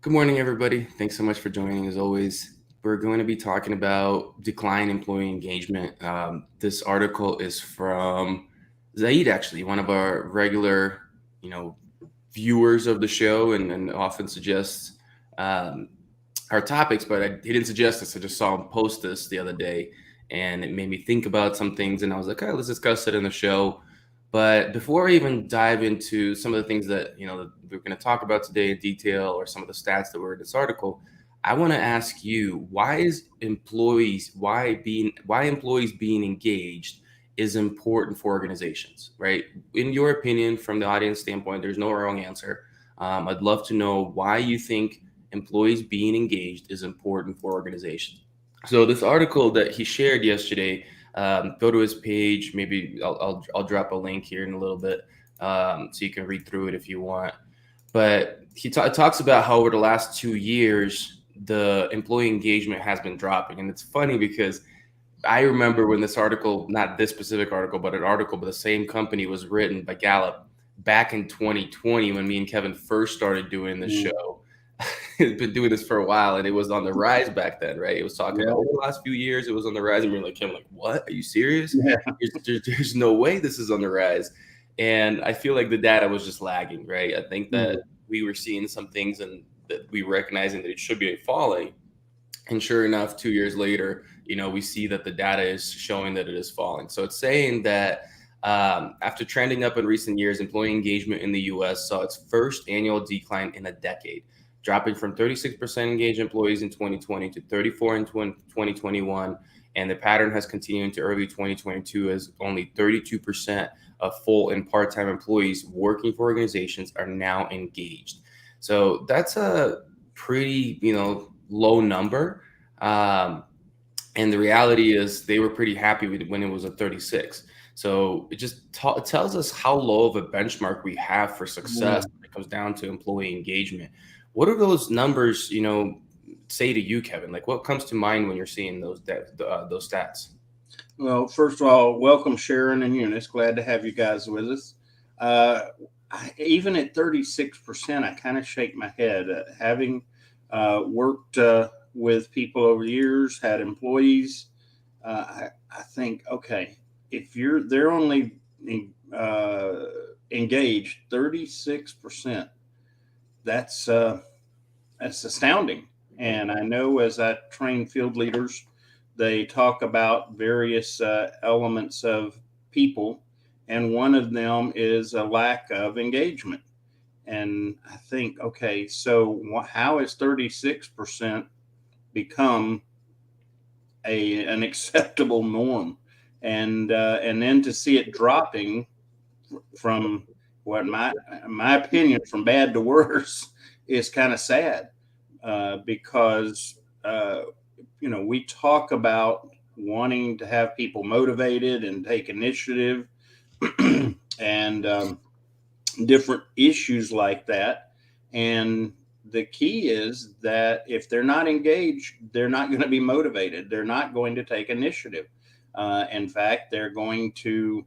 Good morning, everybody. Thanks so much for joining. As always, we're going to be talking about decline employee engagement. This article is from Zaid, actually, one of our regular, you know, viewers of the show, and often suggests um, our topics. But he didn't suggest this. I just saw him post this the other day, and it made me think about some things. And I was like, "Okay, let's discuss it in the show." But before I even dive into some of the things that that we're going to talk about today in detail, or some of the stats that were in this article, I want to ask you, why employees being engaged is important for organizations, right? In your opinion, from the audience standpoint, there's no wrong answer. I'd love to know why you think employees being engaged is important for organizations. So this article that he shared yesterday, go to his page. Maybe I'll drop a link here in a little bit, so you can read through it if you want. But he talks about how over the last 2 years, the employee engagement has been dropping, and it's funny because I remember when this article, not this specific article, but an article by the same company was written by Gallup back in 2020 when me and Kevin first started doing this Mm, show. It's been doing this for a while, and it was on the rise back then, right? It was talking yeah, over the last few years, it was on the rise, and we are like, Kevin, like, what? Are you serious? yeah. There's no way this is on the rise. And I feel like the data was just lagging, right? I think that Mm, we were seeing some things and that we recognizing that it should be falling, and sure enough, 2 years later, we see that the data is showing that it is falling. So it's saying that after trending up in recent years, employee engagement in the US saw its first annual decline in a decade, dropping from 36% engaged employees in 2020 to 34 in 2021. And the pattern has continued into early 2022 as only 32% of full and part time employees working for organizations are now engaged. So that's a pretty, low number. Um, and the reality is they were pretty happy with when it was at 36. So it just it tells us how low of a benchmark we have for success mm. when it comes down to employee engagement. What are those numbers, say to you, Kevin? Like, what comes to mind when you're seeing those stats? Well, first of all, welcome Sharon and Eunice. Glad to have you guys with us. Uh, Even at 36%, I kind of shake my head. Having worked with people over the years, had employees, I think, okay, if they're only uh, engaged 36%, that's that's astounding. And I know as I train field leaders, they talk about various elements of people, and one of them is a lack of engagement. And I think, okay, so how has 36% become an acceptable norm? And then to see it dropping from what my opinion from bad to worse is kind of sad because we talk about wanting to have people motivated and take initiative and different issues like that. And the key is that if they're not engaged, they're not going to be motivated. They're not going to take initiative. In fact, they're going to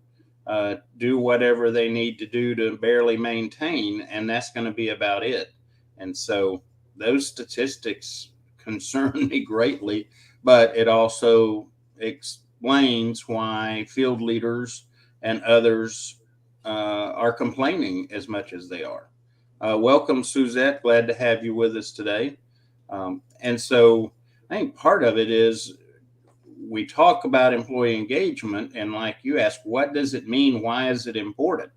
do whatever they need to do to barely maintain, and that's going to be about it. And so those statistics concern me greatly, but it also explains why field leaders and others are complaining as much as they are. Welcome, Suzette. Glad to have you with us today. And so I think part of it is we talk about employee engagement, and like you asked, what does it mean? Why is it important?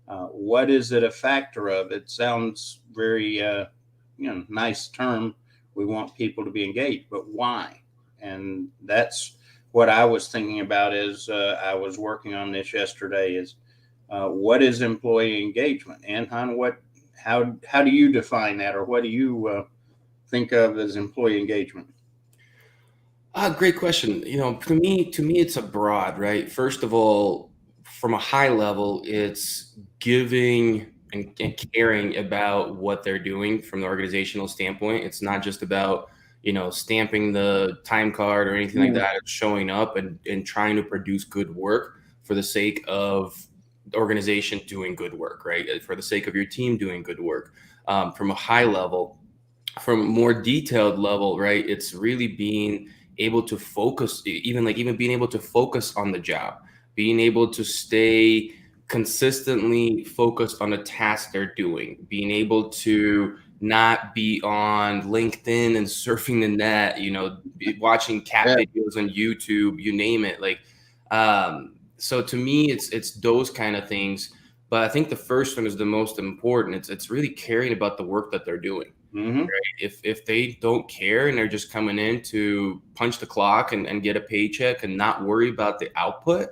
What is it a factor of? It sounds very, nice term. We want people to be engaged, but why? And that's what I was thinking about as I was working on this yesterday. Is what is employee engagement? And how do you define that, or what do you think of as employee engagement? Great question. To me, it's a broad, right? First of all, from a high level, it's giving and caring about what they're doing from the organizational standpoint. It's not just about, stamping the time card or anything like Mm, that. It's showing up and trying to produce good work for the sake of the organization doing good work, right? For the sake of your team doing good work. From a high level, from a more detailed level, right? It's really being able to focus, even being able to focus on the job, being able to stay consistently focused on the task they're doing, being able to not be on LinkedIn and surfing the net, watching cat Yeah. videos on YouTube, you name it. So to me, it's those kind of things. But I think the first one is the most important. It's really caring about the work that they're doing. Mm-hmm. If they don't care and they're just coming in to punch the clock and get a paycheck and not worry about the output,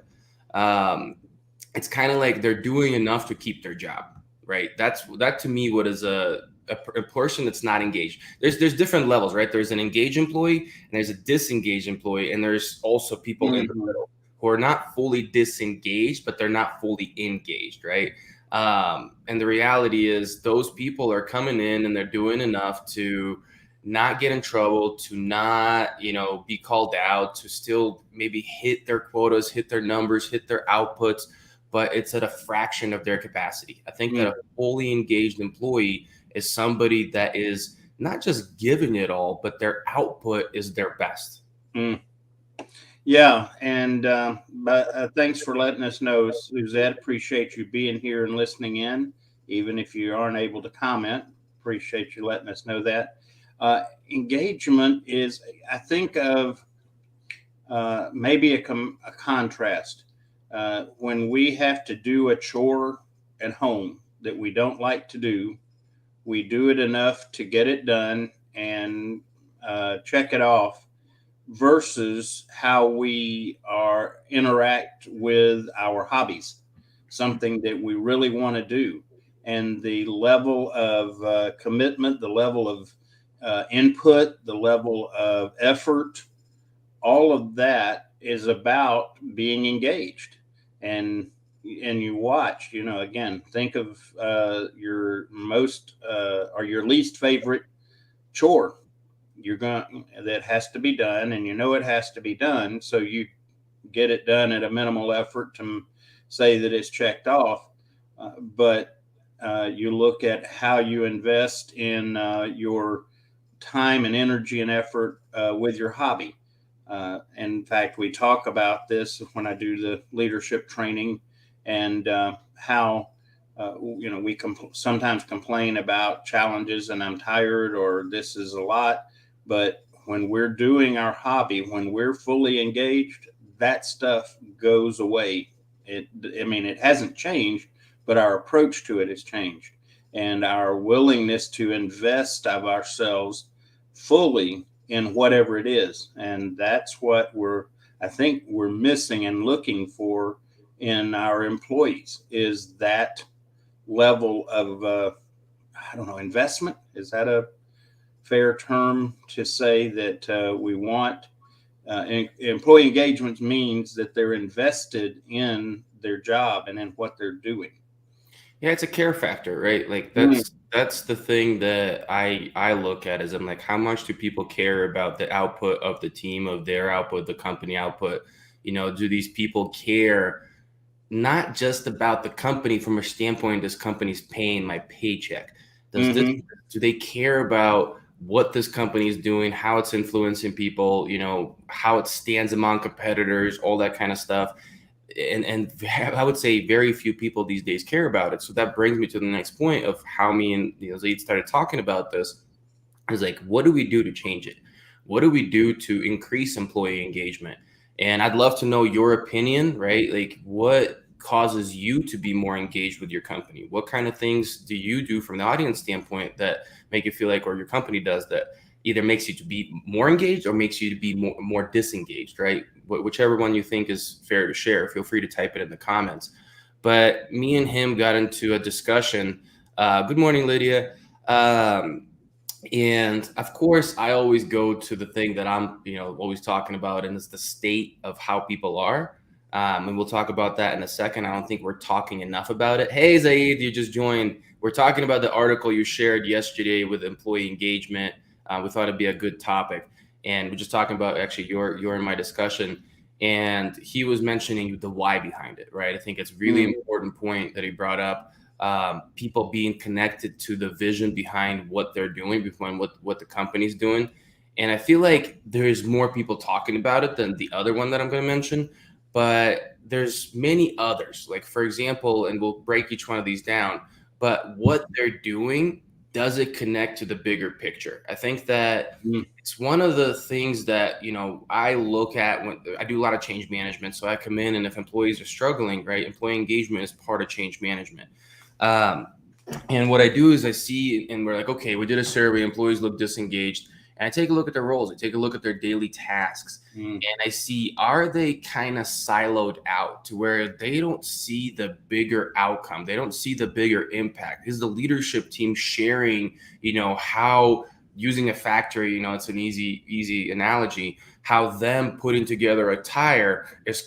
it's kind of like they're doing enough to keep their job, right? That to me, what is a person that's not engaged. There's different levels, right? There's an engaged employee and there's a disengaged employee, and there's also people in the Mm-hmm. middle who are not fully disengaged, but they're not fully engaged, right? And the reality is those people are coming in and they're doing enough to not get in trouble, to not, be called out, to still maybe hit their quotas, hit their numbers, hit their outputs, but it's at a fraction of their capacity. I think that a fully engaged employee is somebody that is not just giving it all, but their output is their best. Mm. Yeah, and but thanks for letting us know, Suzette. Appreciate you being here and listening in, even if you aren't able to comment. Appreciate you letting us know that. Engagement is, I think of maybe a contrast. When we have to do a chore at home that we don't like to do, we do it enough to get it done and check it off, versus how we are interact with our hobbies, something that we really want to do, and the level of commitment, the level of input, the level of effort, all of that is about being engaged. And you watch, again, think of your most or your least favorite chore you're going that has to be done, and it has to be done, so you get it done at a minimal effort to say that it's checked off. But you look at how you invest in your time and energy and effort with your hobby. In fact, we talk about this when I do the leadership training, and how we sometimes complain about challenges and I'm tired or this is a lot. But when we're doing our hobby, when we're fully engaged, that stuff goes away. It hasn't changed, but our approach to it has changed, and our willingness to invest of ourselves fully in whatever it is. And that's what I think we're missing and looking for in our employees, is that level of, I don't know, investment. Is that a fair term to say that we want? Employee engagement means that they're invested in their job and in what they're doing. Yeah, it's a care factor, right? Like Mm. that's the thing that I look at, is I'm like, how much do people care about the output of the team, of their output, the company output? Do these people care not just about the company from a standpoint, this company's paying my paycheck? Mm-hmm. Do they care about what this company is doing, how it's influencing people, how it stands among competitors, all that kind of stuff? And I would say very few people these days care about it. So that brings me to the next point of how me and Zaid started talking about this. Is like, what do we do to change it? What do we do to increase employee engagement? And I'd love to know your opinion, right? Like, what causes you to be more engaged with your company? What kind of things do you do from the audience standpoint that make you feel like, or your company does, that either makes you to be more engaged or makes you to be more disengaged, right? Whichever one you think is fair to share, feel free to type it in the comments. But me and him got into a discussion. Good morning, Lydia. And of course, I always go to the thing that I'm, always talking about, and it's the state of how people are. And we'll talk about that in a second. I don't think we're talking enough about it. Hey, Zaid, you just joined. We're talking about the article you shared yesterday with employee engagement. We thought it'd be a good topic, and we're just talking about, actually, you're in my discussion, and he was mentioning the why behind it, right? I think it's really important point that he brought up. people being connected to the vision behind what they're doing, behind what the company's doing. And I feel like there's more people talking about it than the other one that I'm going to mention, but there's many others. Like, for example, and we'll break each one of these down, but what they're doing, does it connect to the bigger picture? I think that Mm. it's one of the things that, I look at when I do a lot of change management. So I come in, and if employees are struggling, right, employee engagement is part of change management. Um, and what I do is I see, and we're like, okay, we did a survey, employees look disengaged. And I take a look at their roles, I take a look at their daily tasks, Mm. and I see, are they kind of siloed out to where they don't see the bigger outcome? They don't see the bigger impact. Is the leadership team sharing, how using a factory, it's an easy analogy, how them putting together a tire is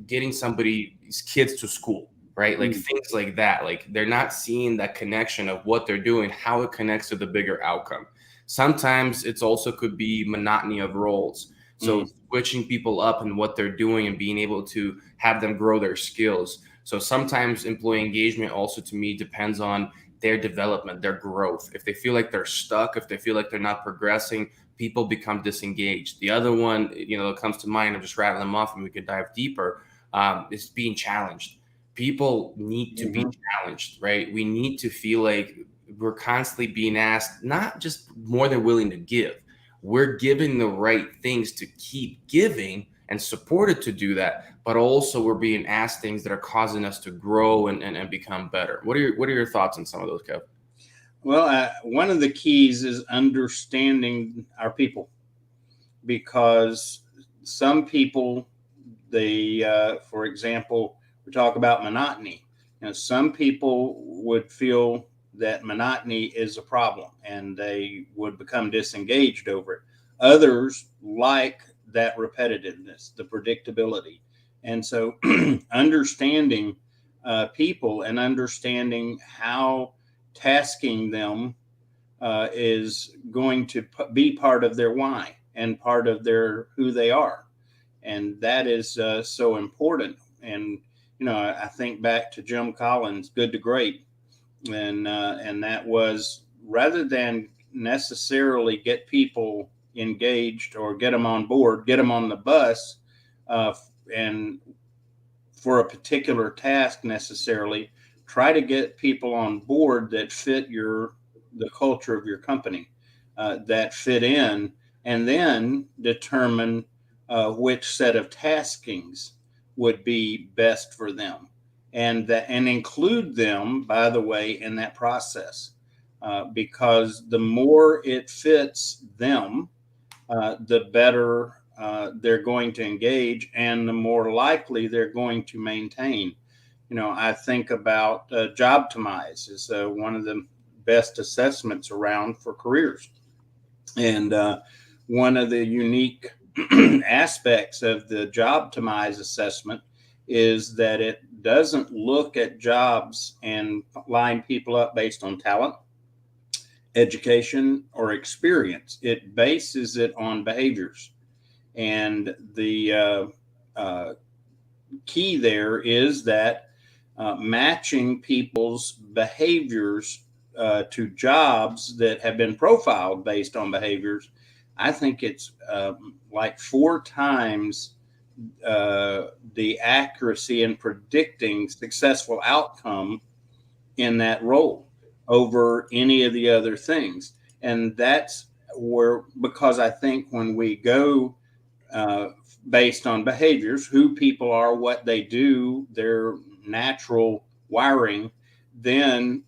getting somebody's kids to school, right? Like Mm. things like that. Like they're not seeing that connection of what they're doing, how it connects to the bigger outcome. Sometimes it's also could be monotony of roles. So Mm. switching people up and what they're doing and being able to have them grow their skills. So sometimes employee engagement also to me depends on their development, their growth. If they feel like they're stuck, if they feel like they're not progressing, people become disengaged. The other one, that comes to mind, I'm just rattling them off and we could dive deeper, is being challenged. People need to be Mhm. challenged, right? We need to feel like we're constantly being asked, not just more than willing to give. We're giving the right things to keep giving and supported to do that, but also we're being asked things that are causing us to grow and become better. What are your thoughts on some of those, Kev? Well, one of the keys is understanding our people, because some people, for example, we talk about monotony. Some people would feel that monotony is a problem and they would become disengaged over it. Others like that repetitiveness, the predictability. And so understanding people and understanding how tasking them is going to be part of their why and part of their who they are, and that is so important. And I think back to Jim Collins, Good to Great, and that was, rather than necessarily get people engaged or get them on board, get them on the bus, uh, and for a particular task necessarily, try to get people on board that fit the culture of your company, that fit in, and then determine which set of taskings would be best for them, and include them, by the way, in that process, because the more it fits them, the better they're going to engage and the more likely they're going to maintain. I think about Jobtimize is one of the best assessments around for careers. And one of the unique aspects of the Jobtimize assessment is that it doesn't look at jobs and line people up based on talent, education, or experience. It bases it on behaviors. And the key there is that matching people's behaviors to jobs that have been profiled based on behaviors, I think it's like 4 times the accuracy in predicting successful outcome in that role over any of the other things. And that's where, because I think when we go uh, based on behaviors, who people are, what they do, their natural wiring, then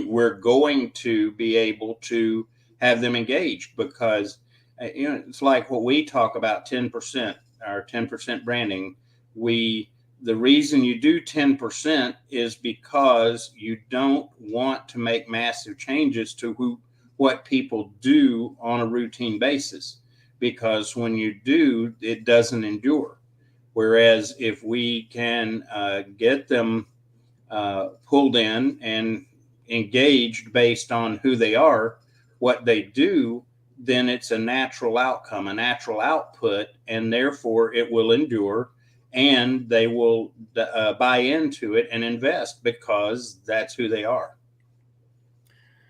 we're going to be able to have them engaged, because it's like what we talk about, 10%, our 10% branding. The reason you do 10% is because you don't want to make massive changes to what people do on a routine basis, because when you do, it doesn't endure. Whereas if we can get them pulled in and engaged based on who they are, what they do, then it's a natural outcome, a natural output, and therefore it will endure. and they will buy into it and invest because that's who they are.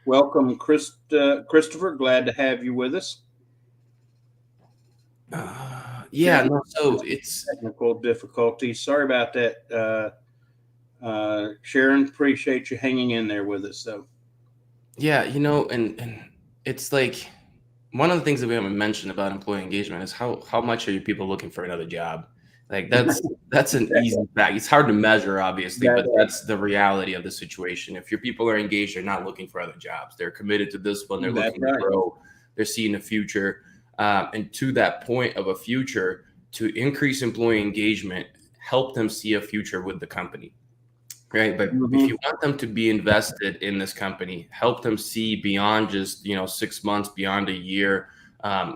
Welcome, Christopher. Glad to have you with us. Yeah, no, so it's Technical difficulties. Sorry about that, Sharon. Appreciate you hanging in there with us. So, yeah, and it's like one of the things that we haven't mentioned about employee engagement is how much are you people looking for another job? Like that's an easy fact. It's hard to measure, obviously, but that's the reality of the situation. If your people are engaged, they're not looking for other jobs. They're committed to this one. They're that's looking right. to grow. They're seeing a future, and to that point of a future, to increase employee engagement, help them see a future with the company. Right. But if you want them to be invested in this company, help them see beyond just, 6 months, beyond a year,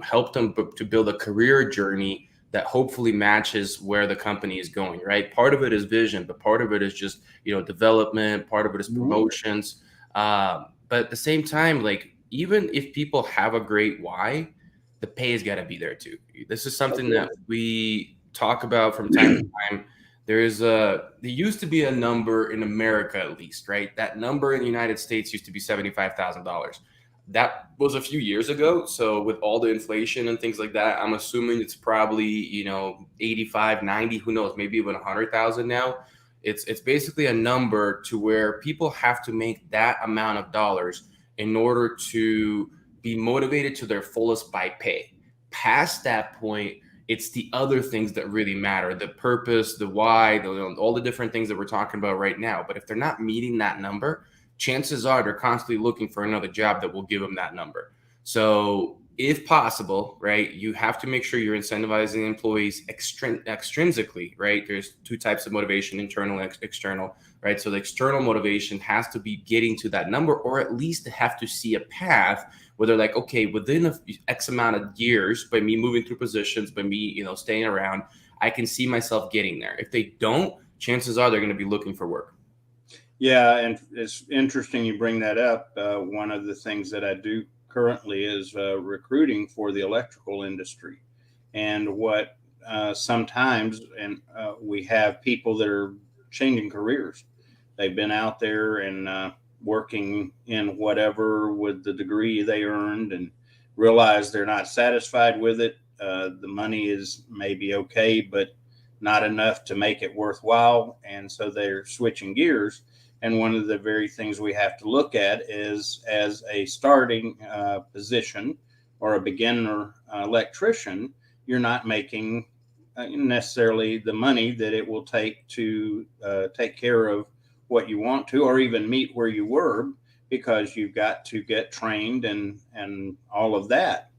help them to build a career journey that hopefully matches where the company is going. Right. Part of it is vision, but part of it is just, development. Part of it is promotions. But at the same time, like, even if people have a great why, the pay has got to be there too. This is something that we talk about from time to time. There used to be a number in America, at least, right? That number in the United States used to be $75,000. That was a few years ago. So with all the inflation and things like that, I'm assuming it's probably, 85, 90, who knows, maybe even 100,000 now. It's basically a number to where people have to make that amount of dollars in order to be motivated to their fullest by pay. Past that point, it's the other things that really matter, the purpose, the why, all the different things that we're talking about right now. But if they're not meeting that number, chances are they're constantly looking for another job that will give them that number. So if possible, right, you have to make sure you're incentivizing employees extrinsically, right? There's two types of motivation, internal and external, right? So the external motivation has to be getting to that number, or at least have to see a path where they're like, okay, within X amount of years, by me moving through positions, by me, staying around, I can see myself getting there. If they don't, chances are they're going to be looking for work. Yeah, and it's interesting you bring that up. One of the things that I do currently is recruiting for the electrical industry, and what sometimes, and we have people that are changing careers. They've been out there and working in whatever with the degree they earned, and realize they're not satisfied with it. The money is maybe okay, but not enough to make it worthwhile, and so they're switching gears. And one of the very things we have to look at is, as a starting position or a beginner electrician, you're not making necessarily the money that it will take to take care of what you want to, or even meet where you were, because you've got to get trained and all of that.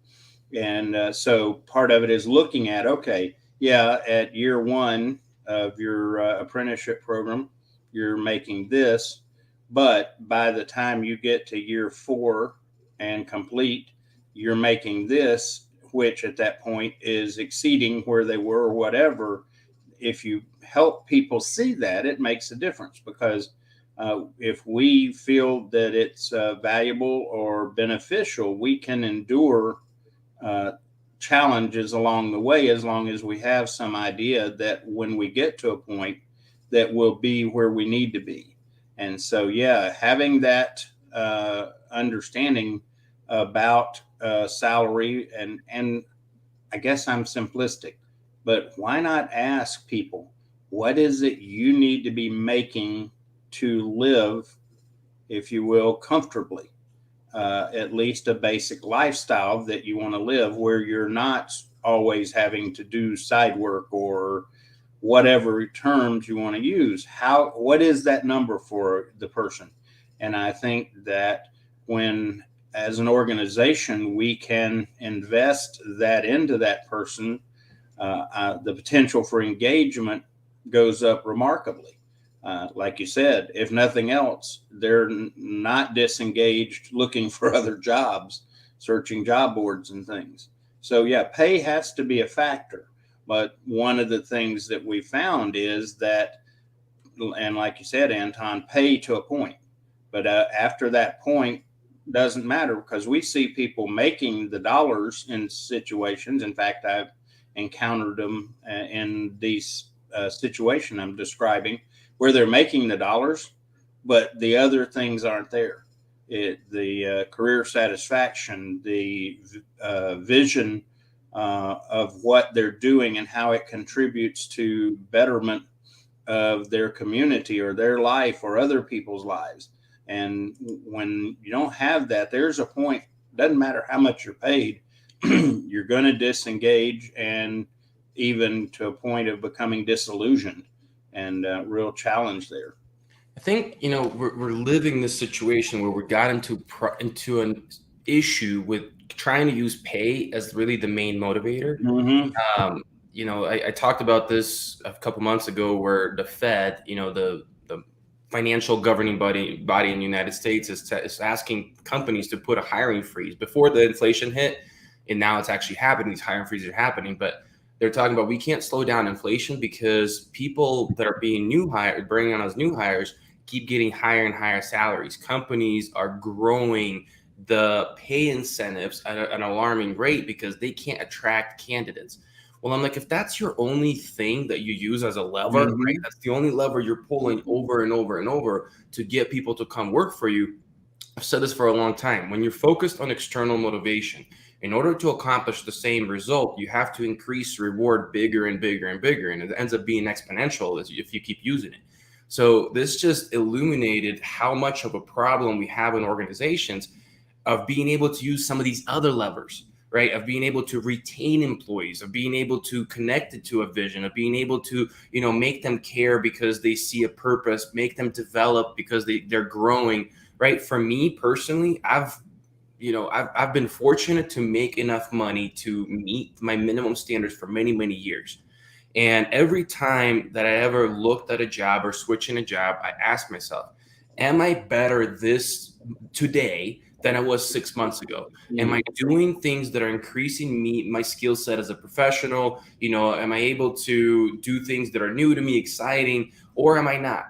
And so part of it is looking at, okay, yeah, at year one of your apprenticeship program, you're making this, but by the time you get to year 4 and complete, you're making this, which at that point is exceeding where they were or whatever. If you help people see that, it makes a difference, because if we feel that it's valuable or beneficial, we can endure challenges along the way, as long as we have some idea that when we get to a point, that we'll be where we need to be. And so, yeah, having that understanding about salary, and I guess I'm simplistic, but why not ask people, what is it you need to be making to live, if you will, comfortably? At least a basic lifestyle that you want to live, where you're not always having to do side work or whatever terms you want to use. What is that number for the person? And I think that when, as an organization, we can invest that into that person, the potential for engagement goes up remarkably. Like you said, if nothing else, they're not disengaged looking for other jobs, searching job boards and things. So yeah, pay has to be a factor. But one of the things that we found is that, and like you said, Anton, pay to a point. But after that point, doesn't matter, because we see people making the dollars in situations. In fact, I've encountered them in these situation I'm describing, where they're making the dollars, but the other things aren't there. The career satisfaction, the vision of what they're doing and how it contributes to betterment of their community or their life or other people's lives. And when you don't have that, there's a point, doesn't matter how much you're paid, you're going to disengage, and even to a point of becoming disillusioned, and real challenge there. I think, we're living this situation where we got into an issue with trying to use pay as really the main motivator. Mm-hmm. I talked about this a couple months ago, where the Fed, the financial governing body in the United States, is asking companies to put a hiring freeze before the inflation hit, and now it's actually happening. These hiring freezes are happening, but they're talking about, we can't slow down inflation because people that are being bringing on as new hires keep getting higher and higher salaries. Companies are growing the pay incentives at an alarming rate because they can't attract candidates. Well, I'm like, if that's your only thing that you use as a lever, Mm-hmm. right? That's the only lever you're pulling over and over and over to get people to come work for you. I've said this for a long time. When you're focused on external motivation, in order to accomplish the same result, you have to increase reward bigger and bigger and bigger. And it ends up being exponential if you keep using it. So this just illuminated how much of a problem we have in organizations of being able to use some of these other levers, right? Of being able to retain employees, of being able to connect it to a vision, of being able to, make them care because they see a purpose, make them develop because they're growing, right? For me personally, I've been fortunate to make enough money to meet my minimum standards for many, many years. And every time that I ever looked at a job or switching a job, I asked myself, am I better today than I was 6 months ago? Am I doing things that are increasing my skill set as a professional? Am I able to do things that are new to me, exciting, or am I not?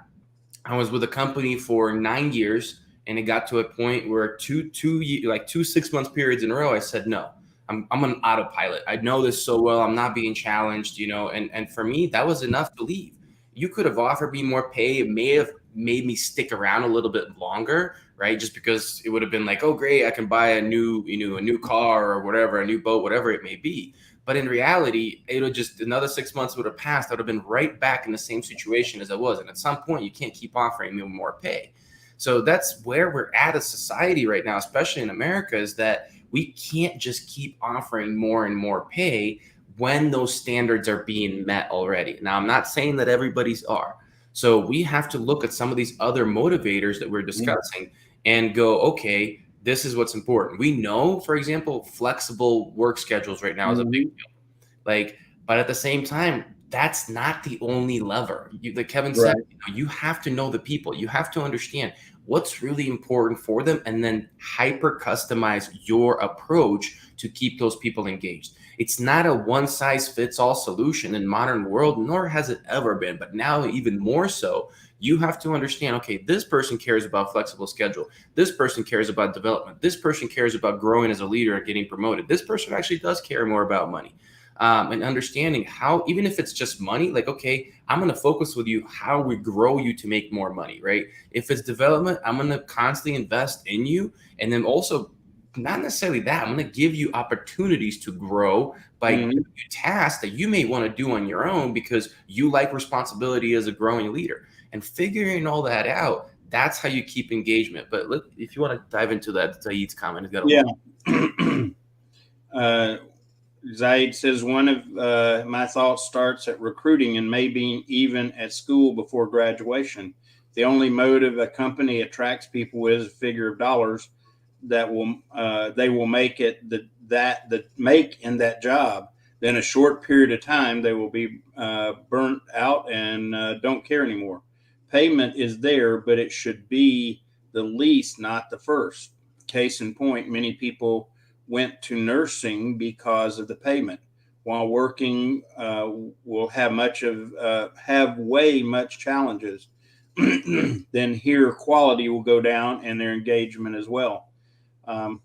I was with a company for 9 years, and it got to a point where two 6 month periods in a row, I said, no, I'm an autopilot. I know this so well. I'm not being challenged, and for me, that was enough to leave. You could have offered me more pay. It may have made me stick around a little bit longer, right? Just because it would have been like, oh, great, I can buy a new car or whatever, a new boat, whatever it may be. But in reality, it would just, another 6 months would have passed. I would have been right back in the same situation as I was. And at some point, you can't keep offering me more pay. So that's where we're at as society right now, especially in America, is that we can't just keep offering more and more pay when those standards are being met already. Now, I'm not saying that everybody's are. So we have to look at some of these other motivators that we're discussing and go, okay, this is what's important. We know, for example, flexible work schedules right now is a big deal. But at the same time, that's not the only lever. Like Kevin said, you have to know the people. You have to understand what's really important for them, and then hyper customize your approach to keep those people engaged. It's not a one size fits all solution in modern world, nor has it ever been. But now even more so, you have to understand, okay, this person cares about flexible schedule. This person cares about development. This person cares about growing as a leader and getting promoted. This person actually does care more about money. And understanding how, even if it's just money, like, okay, I'm going to focus with you how we grow you to make more money, right? If it's development, I'm going to constantly invest in you. And then also, not necessarily that, I'm going to give you opportunities to grow by giving you tasks that you may want to do on your own because you like responsibility as a growing leader. And figuring all that out, that's how you keep engagement. But look, if you want to dive into that, Zaid's comment, it's got Zaid says, one of my thoughts starts at recruiting and maybe even at school before graduation. The only motive a company attracts people is a figure of dollars that they will make it make in that job. Then a short period of time, they will be burnt out and don't care anymore. Payment is there, but it should be the least, not the first. Case in point, many people went to nursing because of the payment. While working, will have way much challenges. Then here, quality will go down and their engagement as well. I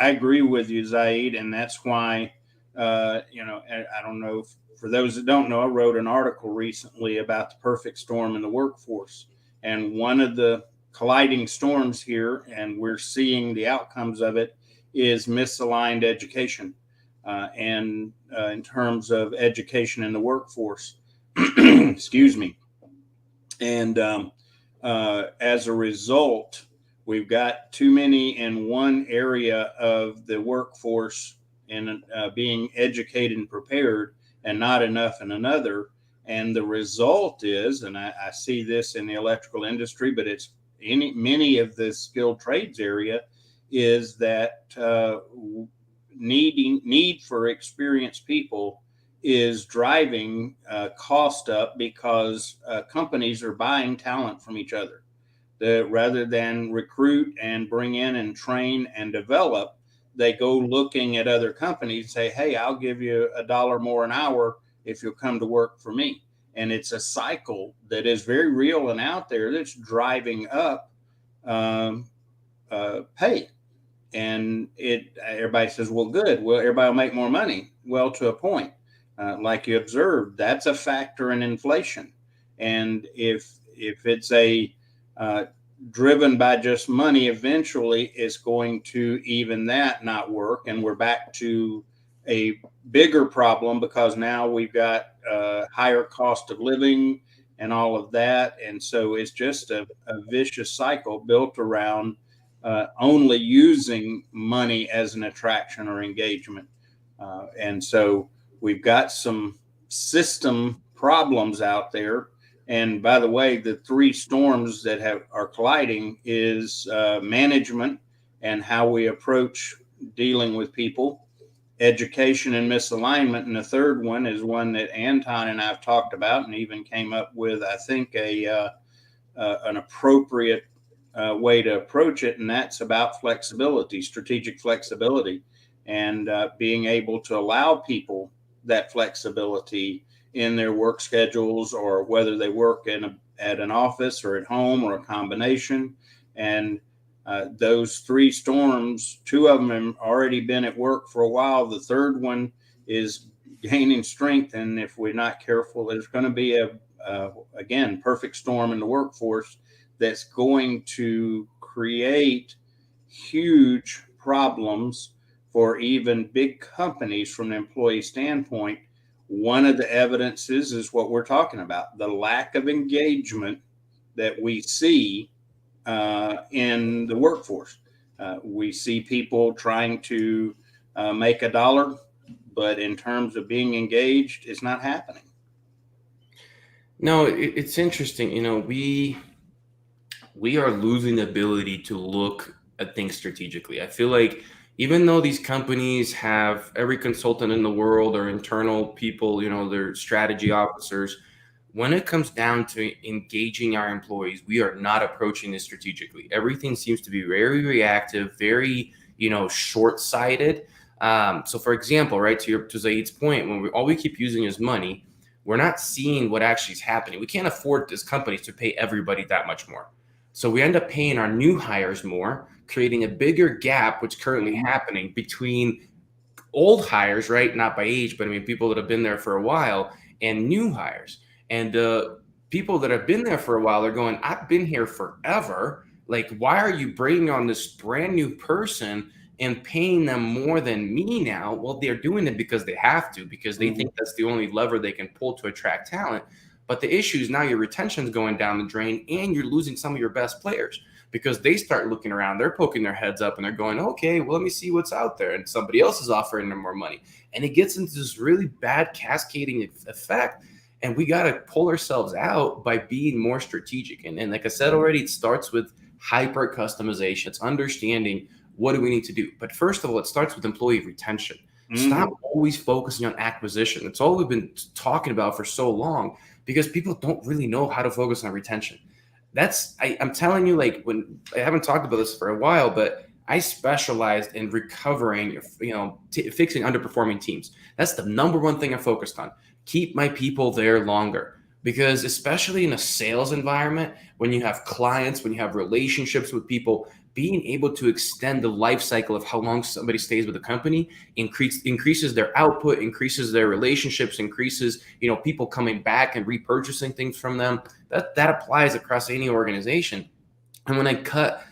agree with you, Zaid, and that's why And I don't know for those that don't know, I wrote an article recently about the perfect storm in the workforce. And one of the colliding storms here, and we're seeing the outcomes of it, is misaligned education. And in terms of education in the workforce, excuse me. And as a result, we've got too many in one area of the workforce and being educated and prepared, and not enough in another. And the result is, and I see this in the electrical industry, but it's many of the skilled trades area, is that need for experienced people is driving cost up because companies are buying talent from each other. Rather than recruit and bring in and train and develop, they go looking at other companies and say, hey, I'll give you $1 more an hour if you'll come to work for me. And it's a cycle that is very real and out there that's driving up pay. And everybody says, well, good. Well, everybody will make more money. Well, to a point. Like you observed, that's a factor in inflation. And if it's driven by just money, eventually it's going to even that not work. And we're back to a bigger problem because now we've got higher cost of living and all of that. And so it's just a vicious cycle built around only using money as an attraction or engagement. And so we've got some system problems out there. And by the way, the three storms that are colliding is management and how we approach dealing with people, education and misalignment. And the third one is one that Anton and I've talked about and even came up with, I think, an appropriate way to approach it. And that's about flexibility, strategic flexibility, and being able to allow people that flexibility in their work schedules, or whether they work at an office or at home or a combination. And those three storms, two of them have already been at work for a while. The third one is gaining strength. And if we're not careful, there's going to be again, perfect storm in the workforce that's going to create huge problems for even big companies from an employee standpoint. One of the evidences is what we're talking about, the lack of engagement that we see in the workforce. We see people trying to make $1, but in terms of being engaged, it's not happening. No, it's interesting. We are losing the ability to look at things strategically. I feel like even though these companies have every consultant in the world or internal people, their strategy officers, when it comes down to engaging our employees, we are not approaching this strategically. Everything seems to be very reactive, very, short-sighted. So for example, right, to Zaid's point, when all we keep using is money, we're not seeing what actually is happening. We can't afford as companies to pay everybody that much more. So we end up paying our new hires more, creating a bigger gap, which is currently happening between old hires, right? Not by age, but people that have been there for a while, and new hires. And people that have been there for a while are going, I've been here forever. Like, why are you bringing on this brand new person and paying them more than me now? Well, they're doing it because they have to, because they think that's the only lever they can pull to attract talent. But the issue is now your retention's going down the drain and you're losing some of your best players because they start looking around, they're poking their heads up and they're going, okay, well, let me see what's out there. And somebody else is offering them more money. And it gets into this really bad cascading effect. And we got to pull ourselves out by being more strategic. And like I said already, it starts with hyper customization. It's understanding what do we need to do. But first of all, it starts with employee retention. Stop always focusing on acquisition. It's all we've been talking about for so long because people don't really know how to focus on retention. I'm telling you, like, when I haven't talked about this for a while, but I specialized in recovering, fixing underperforming teams. That's the number one thing I focused on. Keep my people there longer. Because especially in a sales environment, when you have clients, when you have relationships with people, being able to extend the life cycle of how long somebody stays with a company increases their output, increases their relationships, increases, people coming back and repurchasing things from them. That applies across any organization. And when I cut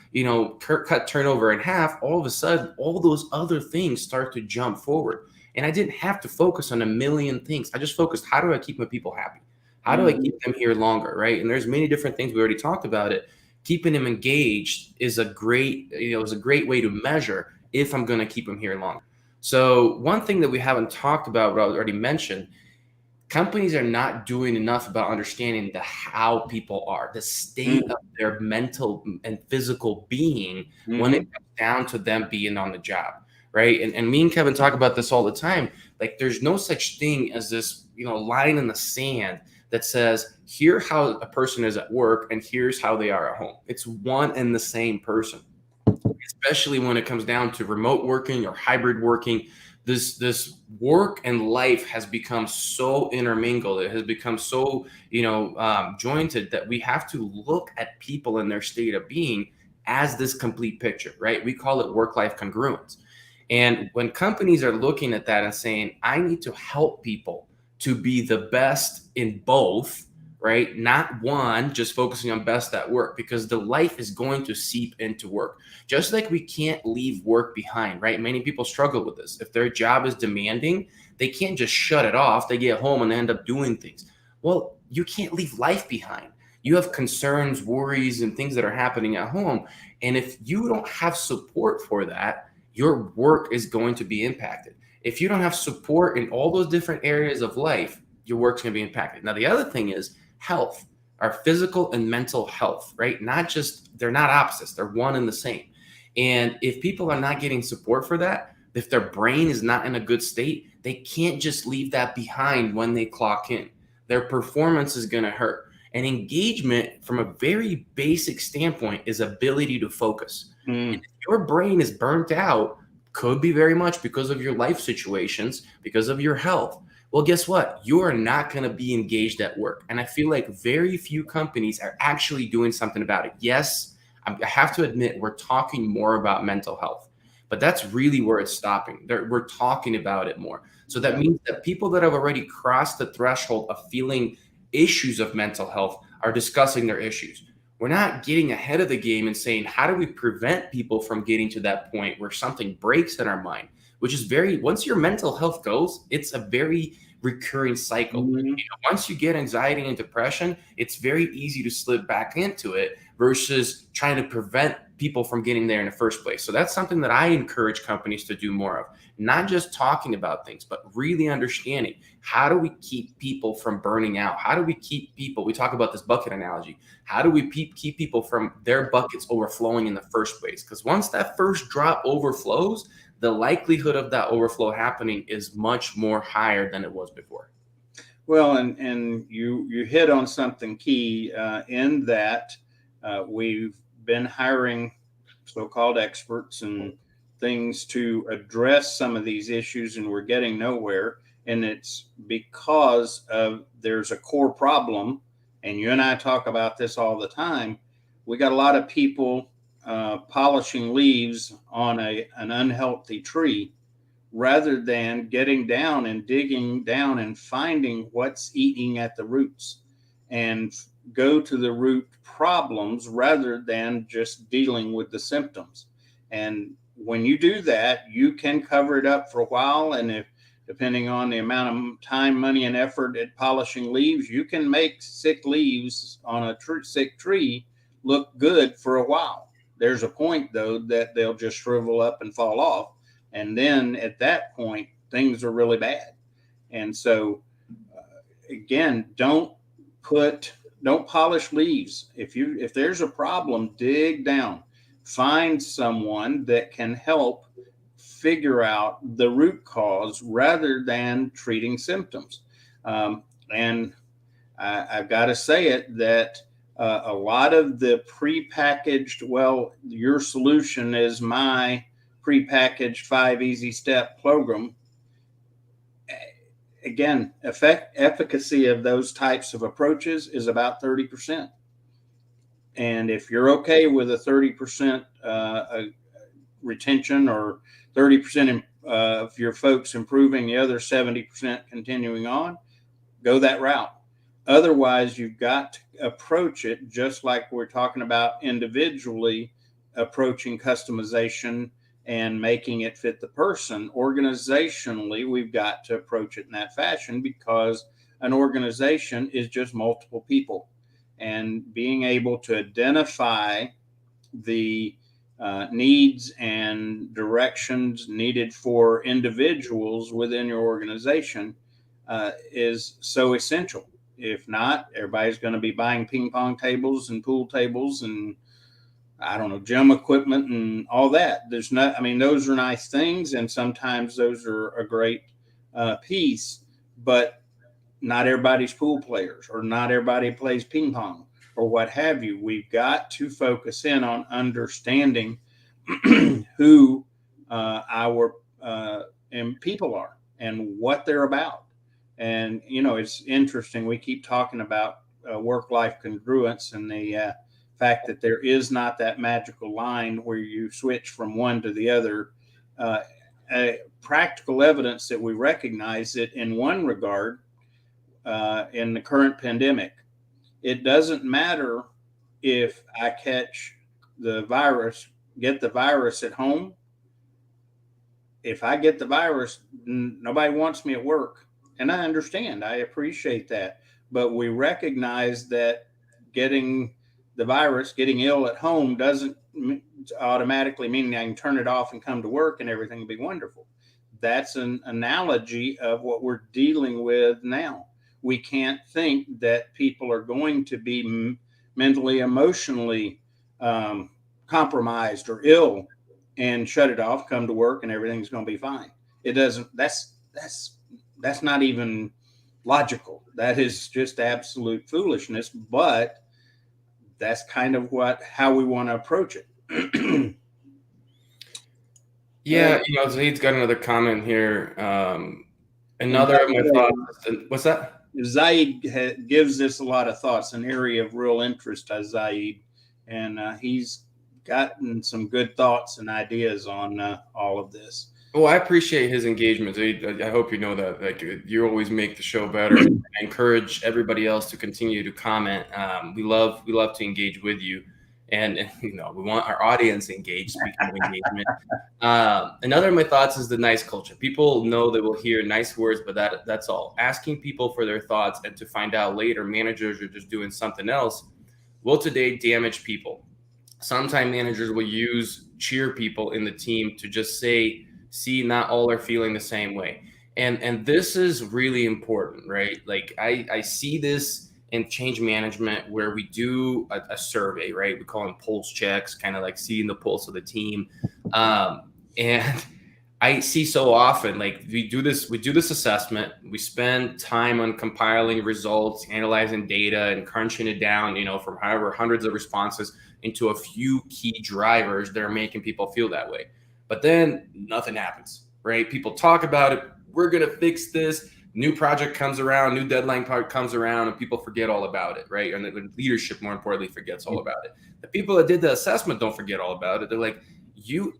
turnover in half, all of a sudden, all those other things start to jump forward. And I didn't have to focus on a million things. I just focused, how do I keep my people happy? How do I keep them here longer, right? And there's many different things. We already talked about it. Keeping them engaged is a great way to measure if I'm going to keep them here longer. So one thing that we haven't talked about, but I already mentioned, companies are not doing enough about understanding how people are, the state of their mental and physical being when it comes down to them being on the job, right? And me and Kevin talk about this all the time. Like, there's no such thing as this, line in the sand that says, here's how a person is at work and here's how they are at home. It's one and the same person, especially when it comes down to remote working or hybrid working. This work and life has become so intermingled. It has become so, jointed, that we have to look at people and their state of being as this complete picture, right? We call it work-life congruence. And when companies are looking at that and saying, I need to help people to be the best in both, right? Not one, just focusing on best at work, because the life is going to seep into work. Just like we can't leave work behind, right? Many people struggle with this. If their job is demanding, they can't just shut it off. They get home and they end up doing things. Well, you can't leave life behind. You have concerns, worries, and things that are happening at home. And if you don't have support for that, your work is going to be impacted. If you don't have support in all those different areas of life, your work's going to be impacted. Now, the other thing is health, our physical and mental health, right? They're not opposites, they're one and the same. And if people are not getting support for that, if their brain is not in a good state, they can't just leave that behind when they clock in. Their performance is going to hurt. And engagement, from a very basic standpoint, is ability to focus. And if your brain is burnt out, could be very much because of your life situations, because of your health. Well, guess what? You are not going to be engaged at work. And I feel like very few companies are actually doing something about it. Yes, I have to admit, we're talking more about mental health, but that's really where it's stopping. We're talking about it more. So that means that people that have already crossed the threshold of feeling issues of mental health are discussing their issues. We're not getting ahead of the game and saying, how do we prevent people from getting to that point where something breaks in our mind? Which is once your mental health goes, it's a very recurring cycle. Once you get anxiety and depression, it's very easy to slip back into it versus trying to prevent people from getting there in the first place. So that's something that I encourage companies to do more of. Not just talking about things, but really understanding, how do we keep people from burning out? How do we keep people, we talk about this bucket analogy, how do we keep people from their buckets overflowing in the first place? Because once that first drop overflows, the likelihood of that overflow happening is much more higher than it was before. Well, and you hit on something key in that we've been hiring so-called experts and things to address some of these issues, and we're getting nowhere. And it's because there's a core problem, and you and I talk about this all the time. We got a lot of people polishing leaves on an unhealthy tree, rather than getting down and digging down and finding what's eating at the roots, and go to the root problems rather than just dealing with the symptoms. And when you do that, you can cover it up for a while. And if, depending on the amount of time, money, and effort at polishing leaves, you can make sick leaves on a sick tree look good for a while. There's a point, though, that they'll just shrivel up and fall off. And then at that point, things are really bad. And so, again, don't polish leaves. If there's a problem, dig down, find someone that can help figure out the root cause rather than treating symptoms. And I've got to say it that a lot of the prepackaged, well, your solution is my prepackaged 5 easy step program. Again, efficacy of those types of approaches is about 30%. And if you're okay with a 30% retention, or 30% of your folks improving, the other 70% continuing on, go that route. Otherwise, you've got to approach it just like we're talking about individually approaching customization and making it fit the person. Organizationally, we've got to approach it in that fashion, because an organization is just multiple people. And being able to identify the needs and directions needed for individuals within your organization is so essential. If not, everybody's going to be buying ping pong tables and pool tables and, I don't know, gym equipment and all that. There's not, I mean, those are nice things, and sometimes those are a great piece, but not everybody's pool players, or not everybody plays ping pong, or what have you. We've got to focus in on understanding who our people are and what they're about. And, you know, it's interesting. We keep talking about work-life congruence, and the fact that there is not that magical line where you switch from one to the other. Practical evidence that we recognize it in one regard in the current pandemic. It doesn't matter if I catch the virus, get the virus at home. If I get the virus, nobody wants me at work. And I understand, I appreciate that. But we recognize that getting the virus, getting ill at home, doesn't automatically mean I can turn it off and come to work and everything will be wonderful. That's an analogy of what we're dealing with now. We can't think that people are going to be mentally, emotionally compromised or ill and shut it off, come to work, and everything's going to be fine. It doesn't. That's not even logical. That is just absolute foolishness. But that's kind of how we want to approach it. Yeah, you know, Zaid's got another comment here. Another of my thoughts. What's that? Zaid gives this a lot of thoughts, an area of real interest, Zaid, and he's gotten some good thoughts and ideas on all of this. Well, I appreciate his engagement, Zaid. I hope you know that. Like, you always make the show better. I encourage everybody else to continue to comment. We love to engage with you, and you know, we want our audience engaged. Speaking of engagement, another of my thoughts is the nice culture. People know they will hear nice words, but that's all. Asking people for their thoughts and to find out later managers are just doing something else will today damage people. Sometimes managers will cheer people in the team to just say, see, not all are feeling the same way. And this is really important, right? Like I see this in change management where we do a survey, right? We call them pulse checks, kind of like seeing the pulse of the team. And I see so often, like we do this assessment, we spend time on compiling results, analyzing data and crunching it down, you know, from however hundreds of responses into a few key drivers that are making people feel that way. But then nothing happens, right? People talk about it. We're going to fix this. New project comes around, new deadline part comes around, and people forget all about it, right? And the leadership, more importantly, forgets all about it. The people that did the assessment don't forget all about it. They're like,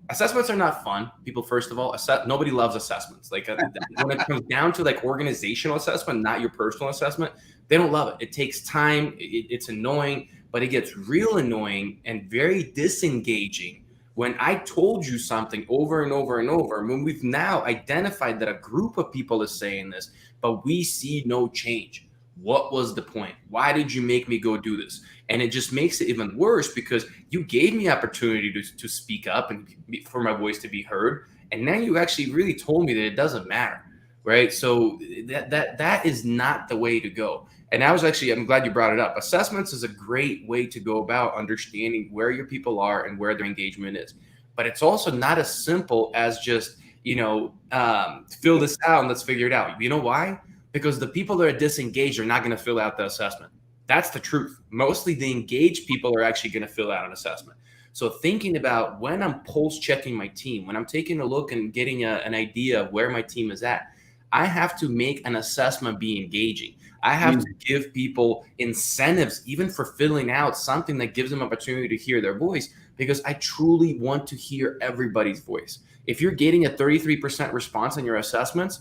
assessments are not fun. People, first of all, nobody loves assessments. Like when it comes down to like organizational assessment, not your personal assessment, they don't love it. It takes time. It's annoying, but it gets real annoying and very disengaging when I told you something over and over and over, when we've now identified that a group of people is saying this, but we see no change. What was the point? Why did you make me go do this? And it just makes it even worse because you gave me opportunity to speak up and for my voice to be heard. And now you actually really told me that it doesn't matter, right? So that is not the way to go. And I'm glad you brought it up. Assessments is a great way to go about understanding where your people are and where their engagement is. But it's also not as simple as just, fill this out and let's figure it out. You know why? Because the people that are disengaged are not going to fill out the assessment. That's the truth. Mostly the engaged people are actually going to fill out an assessment. So thinking about when I'm pulse checking my team, when I'm taking a look and getting an idea of where my team is at, I have to make an assessment be engaging. I have to give people incentives, even for filling out something that gives them opportunity to hear their voice, because I truly want to hear everybody's voice. If you're getting a 33% response on your assessments,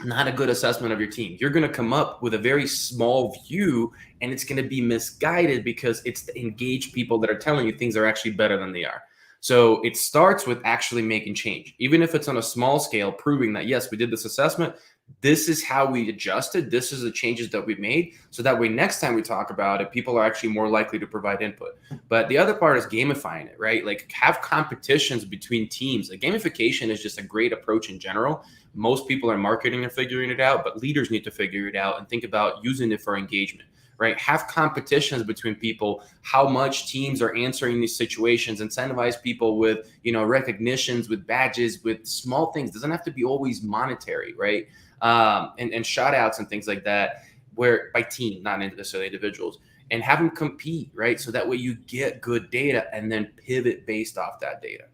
not a good assessment of your team. You're going to come up with a very small view, and it's going to be misguided because it's the engaged people that are telling you things are actually better than they are. So it starts with actually making change, even if it's on a small scale, proving that, yes, we did this assessment. This is how we adjusted. This is the changes that we made. So that way, next time we talk about it, people are actually more likely to provide input. But the other part is gamifying it, right? Like, have competitions between teams. Like, gamification is just a great approach in general. Most people are marketing and figuring it out, but leaders need to figure it out and think about using it for engagement, right? Have competitions between people, how much teams are answering these situations, incentivize people with, recognitions, with badges, with small things. Doesn't have to be always monetary, right? And shout outs and things like that, where by team, not necessarily individuals, and have them compete, right? So that way you get good data and then pivot based off that data.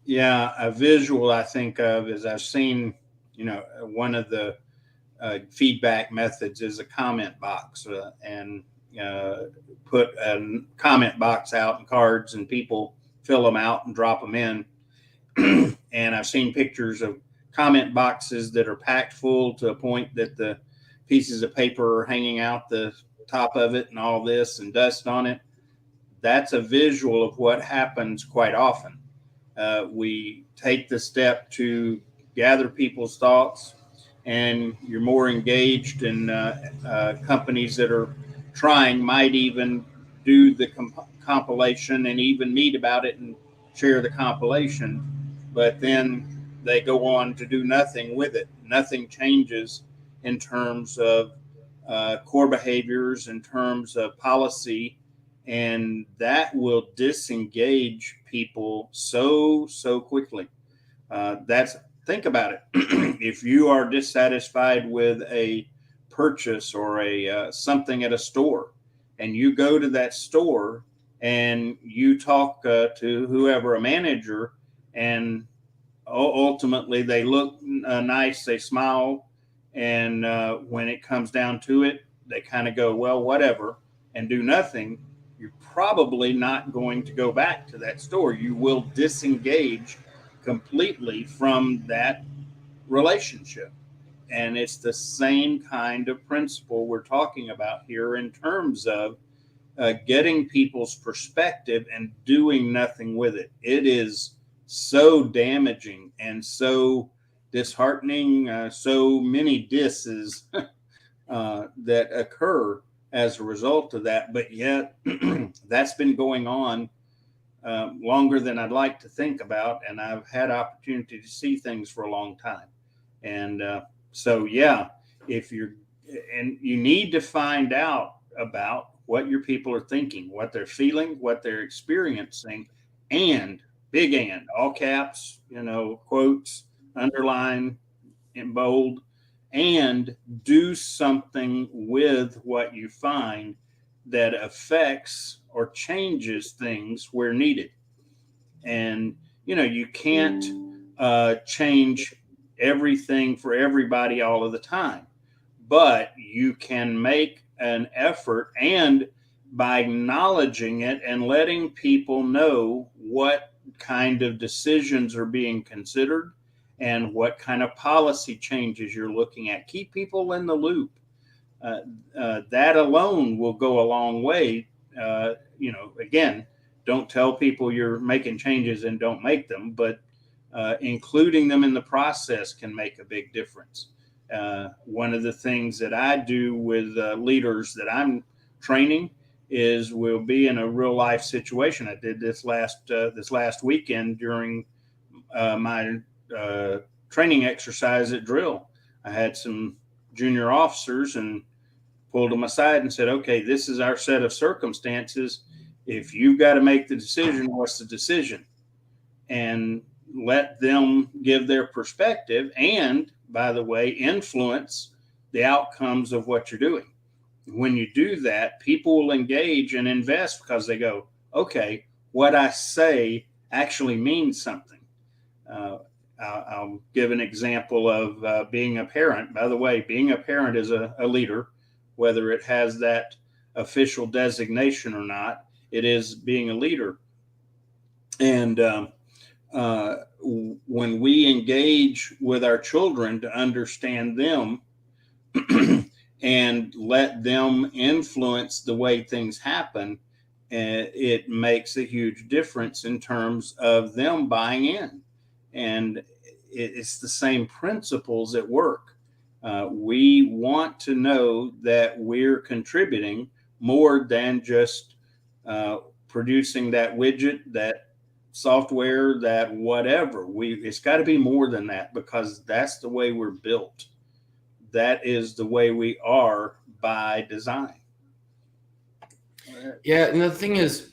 Yeah, a visual I think of is I've seen, one of the feedback methods is a comment box, and put a comment box out in cards, and people fill them out and drop them in. And I've seen pictures of comment boxes that are packed full to a point that the pieces of paper are hanging out the top of it and all this and dust on it. That's a visual of what happens quite often. We take the step to gather people's thoughts, and you're more engaged, and companies that are trying might even do the compilation and even meet about it and share the compilation, but then they go on to do nothing with it. Nothing changes in terms of core behaviors, in terms of policy, and that will disengage people so quickly. Think about it. If you are dissatisfied with a purchase or a something at a store, and you go to that store and you talk to whoever, a manager, and ultimately they look nice, they smile, and when it comes down to it, they kind of go, well, whatever, and do nothing. You're probably not going to go back to that store. You will disengage completely from that relationship. And it's the same kind of principle we're talking about here in terms of getting people's perspective and doing nothing with it. It is so damaging and so disheartening, so many disses that occur as a result of that. But yet, that's been going on longer than I'd like to think about, and I've had opportunity to see things for a long time. And if you need to find out about what your people are thinking, what they're feeling, what they're experiencing, and big and all caps, quotes, underline in bold, and do something with what you find that affects or changes things where needed. And, you can't change everything for everybody all of the time, but you can make an effort, and by acknowledging it and letting people know what kind of decisions are being considered and what kind of policy changes you're looking at, keep people in the loop. That alone will go a long way. Again, don't tell people you're making changes and don't make them, but including them in the process can make a big difference. One of the things that I do with leaders that I'm training is we'll be in a real life situation. I did this last weekend during my training exercise at drill. I had some junior officers and pulled them aside and said, okay, this is our set of circumstances. If you've got to make the decision, what's the decision? And let them give their perspective, and by the way, influence the outcomes of what you're doing. When you do that, people will engage and invest because they go, okay, what I say actually means something. I'll give an example of being a parent. By the way, being a parent is a leader, whether it has that official designation or not. It is being a leader. And when we engage with our children to understand them and let them influence the way things happen, it makes a huge difference in terms of them buying in. And it's the same principles at work. We want to know that we're contributing more than just producing that widget, that software, that whatever. It's got to be more than that, because that's the way we're built. That is the way we are by design. Yeah, and the thing is,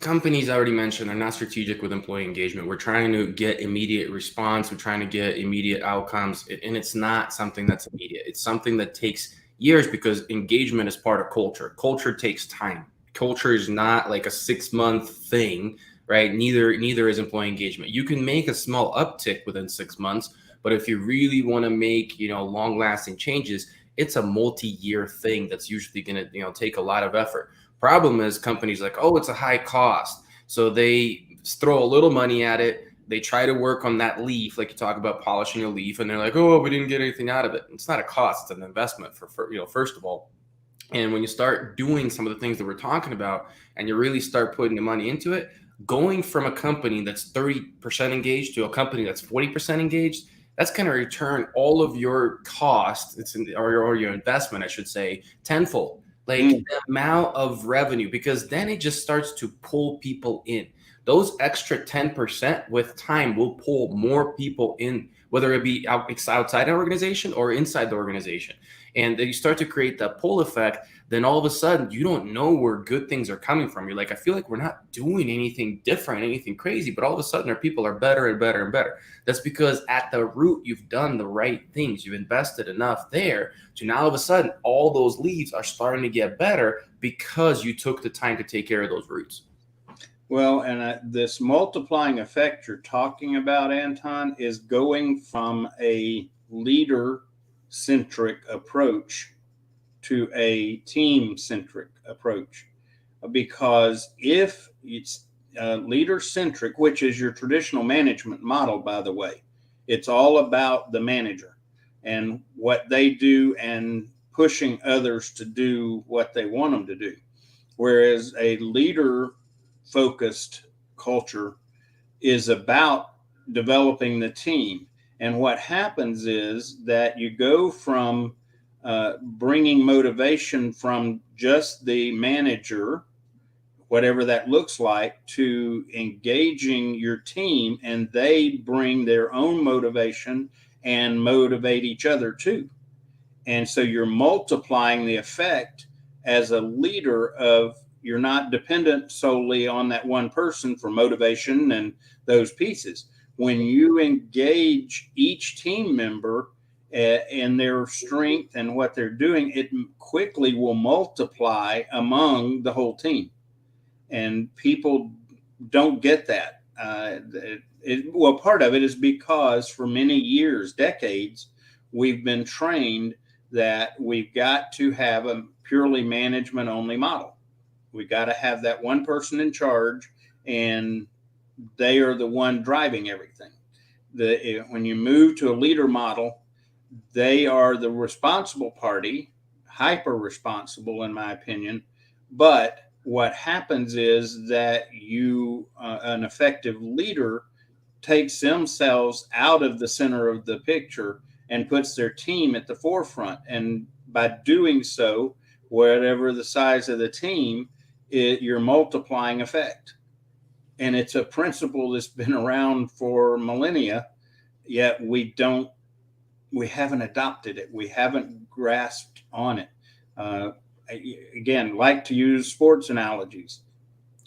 companies I already mentioned are not strategic with employee engagement. We're trying to get immediate response. We're trying to get immediate outcomes, and it's not something that's immediate. It's something that takes years, because engagement is part of culture. Culture takes time. Culture is not like a 6-month thing, right? Neither is employee engagement. You can make a small uptick within 6 months, but if you really want to make, long-lasting changes, it's a multi-year thing that's usually going to, take a lot of effort. Problem is, companies like, oh, it's a high cost, so they throw a little money at it. They try to work on that leaf, like you talk about polishing a leaf, and they're like, oh, we didn't get anything out of it. It's not a cost; it's an investment for first of all. And when you start doing some of the things that we're talking about, and you really start putting the money into it, going from a company that's 30% engaged to a company that's 40% engaged, that's going to return all of your cost, or your investment, I should say, tenfold. Like the amount of revenue, because then it just starts to pull people in. Those extra 10% with time will pull more people in, whether it be outside an organization or inside the organization. And then you start to create that pull effect. Then all of a sudden, you don't know where good things are coming from. You're like, I feel like we're not doing anything different, anything crazy, but all of a sudden our people are better and better and better. That's because at the root, you've done the right things. You've invested enough there to now all of a sudden, all those leads are starting to get better because you took the time to take care of those roots. Well, and this multiplying effect you're talking about, Anton, is going from a leader-centric approach to a team-centric approach. Because if it's leader-centric, which is your traditional management model, by the way, it's all about the manager and what they do and pushing others to do what they want them to do. Whereas a leader-focused culture is about developing the team. And what happens is that you go from bringing motivation from just the manager, whatever that looks like, to engaging your team, and they bring their own motivation and motivate each other too. And so you're multiplying the effect as a leader of, you're not dependent solely on that one person for motivation and those pieces. When you engage each team member in their strength and what they're doing, it quickly will multiply among the whole team. And people don't get that. Well, part of it is because for many years, decades, we've been trained that we've got to have a purely management only model. We got to have that one person in charge, and they are the one driving everything. When you move to a leader model, they are the responsible party, hyper responsible, in my opinion. But what happens is that an effective leader takes themselves out of the center of the picture and puts their team at the forefront. And by doing so, whatever the size of the team, you're multiplying effect. And it's a principle that's been around for millennia, yet we haven't adopted it. We haven't grasped on it. Again, like to use sports analogies.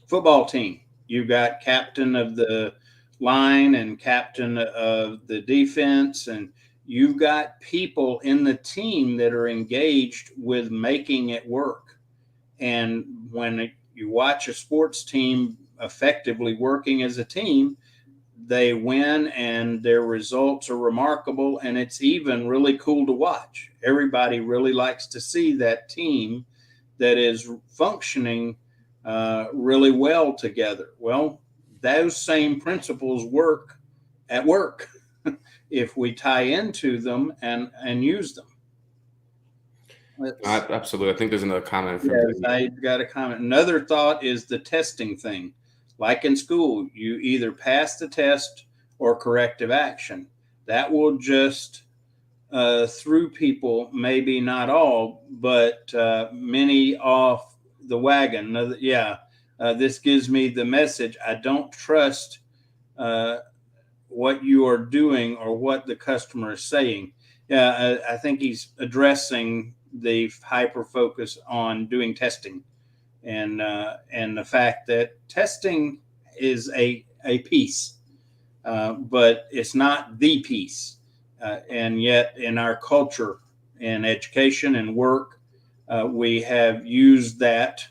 Football team, you've got captain of the line and captain of the defense, and you've got people in the team that are engaged with making it work. And when you watch a sports team effectively working as a team, they win and their results are remarkable, and it's even really cool to watch. Everybody really likes to see that team that is functioning really well together. Well, those same principles work at work if we tie into them and use them. Absolutely. I think there's another comment from Yes, I got a comment. Another thought is the testing thing. Like in school, you either pass the test or corrective action. That will just through people, maybe not all, but many off the wagon. This gives me the message. I don't trust what you are doing or what the customer is saying. Yeah, I think he's addressing the hyper focus on doing testing and the fact that testing is a piece, but it's not the piece. And yet, in our culture, in education and work, we have used that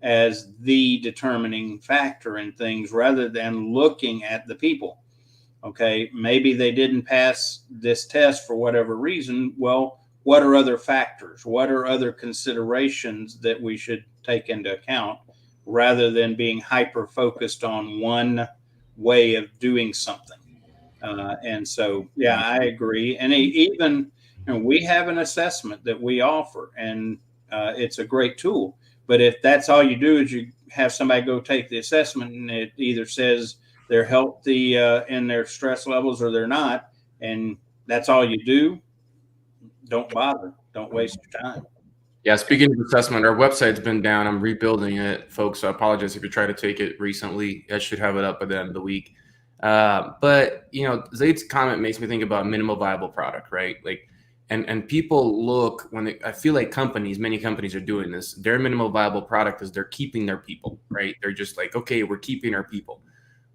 as the determining factor in things rather than looking at the people. Okay, maybe they didn't pass this test for whatever reason. Well, what are other factors? What are other considerations that we should take into account rather than being hyper focused on one way of doing something? And so, yeah, I agree. And even we have an assessment that we offer, and it's a great tool. But if that's all you do is you have somebody go take the assessment, and it either says they're healthy in their stress levels or they're not, and that's all you do, don't bother. Don't waste your time. Yeah, speaking of assessment, our website's been down. I'm rebuilding it, folks. So I apologize if you tried to take it recently. I should have it up by the end of the week. But Zaid's comment makes me think about minimal viable product, right? Like, and people look I feel like many companies are doing this. Their minimal viable product is they're keeping their people, right? They're just like, okay, we're keeping our people.